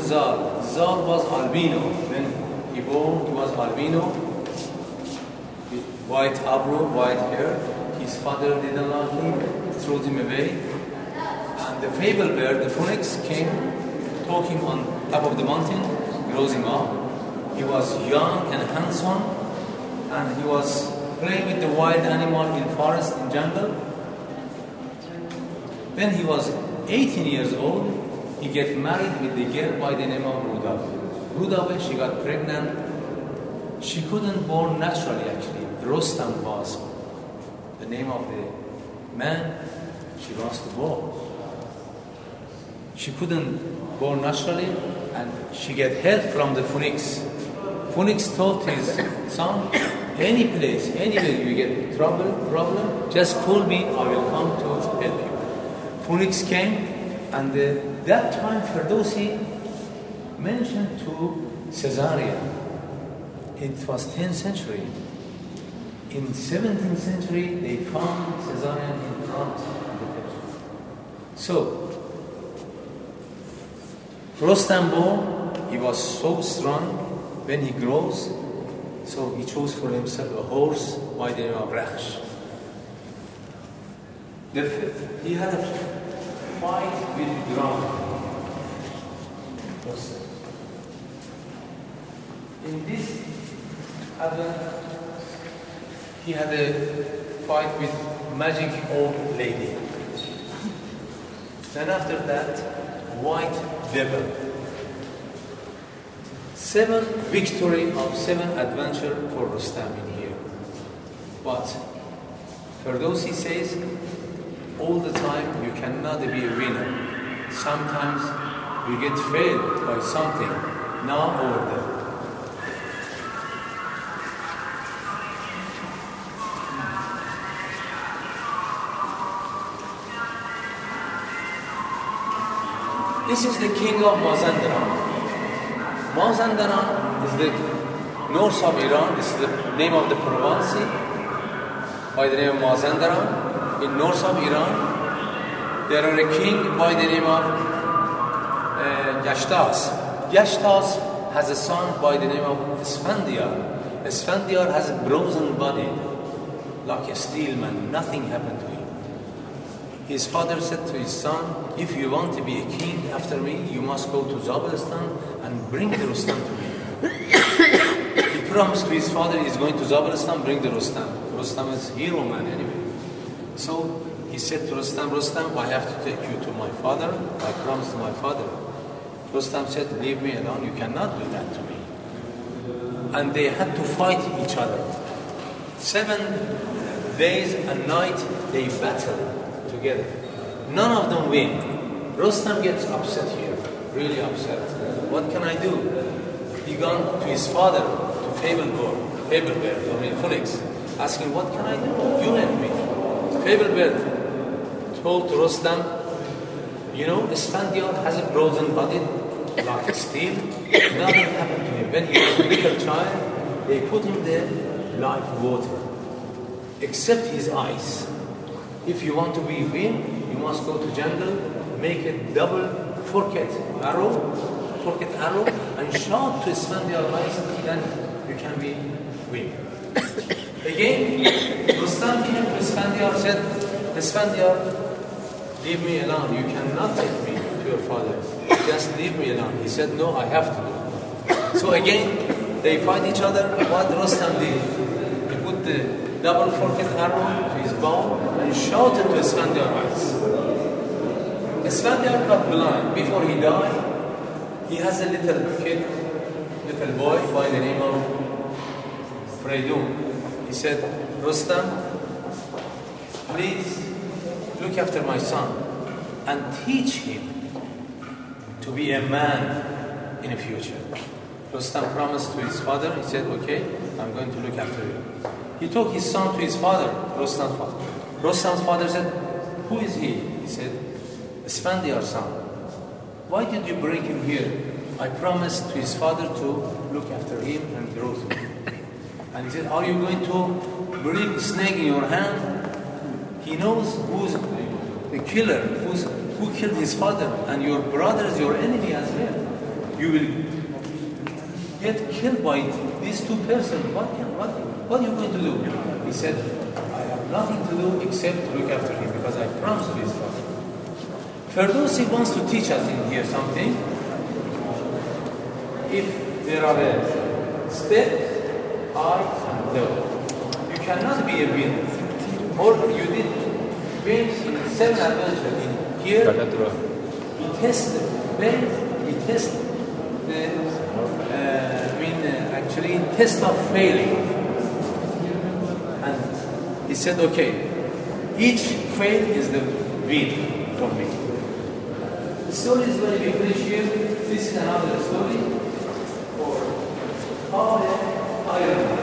Zal. Zal was albino. When he born, he was albino, with white eyebrow, white hair. His father didn't like him, threw him away. And the fable bird, the phoenix, came talking on top of the mountain, grows him up. He was young and handsome, and he was playing with the wild animal in forest, in jungle. When he was 18 years old, he get married with the girl by the name of Rudave. She got pregnant. She couldn't born naturally, actually. Rostam was the name of the man she wants to born. She couldn't born naturally, and she get help from the phoenix. Phoenix told his son, any place, anywhere you get problem, just call me, I will come to help you. Phoenix came, and that time Ferdowsi mentioned to Caesarea. It was 10th century. In 17th century, they found Caesarea in France. So, Rostam born, he was so strong. When he grows, so he chose for himself a horse by the name of Rakhsh. He had a fight with drum. In this advent, he had a fight with magic old lady. Then after that, white devil. 7 victory of 7 adventure for Rustam in here. But Ferdowsi says, all the time you cannot be a winner. Sometimes you get failed by something. Now or there. This is the king of Mazandaran. Mazandaran is the north of Iran. This is the name of the province by the name of Mazandaran. In north of Iran, there are a king by the name of Yashtas. Yashtas has a son by the name of Esfandiar. Esfandiar has a bronzen body, like a steel man. Nothing happened to him. His father said to his son, if you want to be a king after me, you must go to Zabaristan and bring the Rustam to me. He promised to his father he's going to Zabaristan, bring the Rustam. Rustam is hero man anyway. So he said to Rustam, Rustam, I have to take you to my father. I promised to my father. Rustam said, leave me alone, you cannot do that to me. And they had to fight each other. 7 days and night they battled together. None of them win. Rustam gets upset here, really upset. What can I do? He gone to his father, to Fablebear, Phoenix, asking, what can I do? You help me. Fablebear told Rustam, you know, Esfandiar has a frozen body like a steel. Nothing happened to him. When he was a little child, they put him there like water, except his eyes. If you want to be win, you must go to jungle, make a double forked arrow, and shout to Esfandiar eyes, then you can be win. Again, Rustam came to Esfandiar, said, Esfandiar, leave me alone. You cannot take me to your father. Just leave me alone. He said, no, I have to do. So again, they fight each other. What Rustam did, he put the double forked arrow to his bow and shouted to Esfandiar eyes. Esfandiar got blind. Before he died, he has a little boy by the name of Freydun. He said, Rustam, please look after my son and teach him to be a man in the future. Rustam promised to his father. He said, okay, I'm going to look after you. He took his son to his father, Rustam's father. Rustam's father said, who is he? He said, Esfandiar's son. Why did you bring him here? I promised to his father to look after him and grow him. And he said, are you going to bring a snake in your hand? He knows who's the killer, who killed his father, and your brother is your enemy as well. you will get killed by these two persons. What are you going to do? He said, I have nothing to do except to look after him because I promised to his father. Ferdowsi wants to teach us in here something. If there are a step, high and low, you cannot be a winner. Or you did win in 7 adventures. In here, he tests the faith, he tests the actually test of failing. And he said, okay, each fail is the win for me. The story is going to be finished here. This is another story for how the iron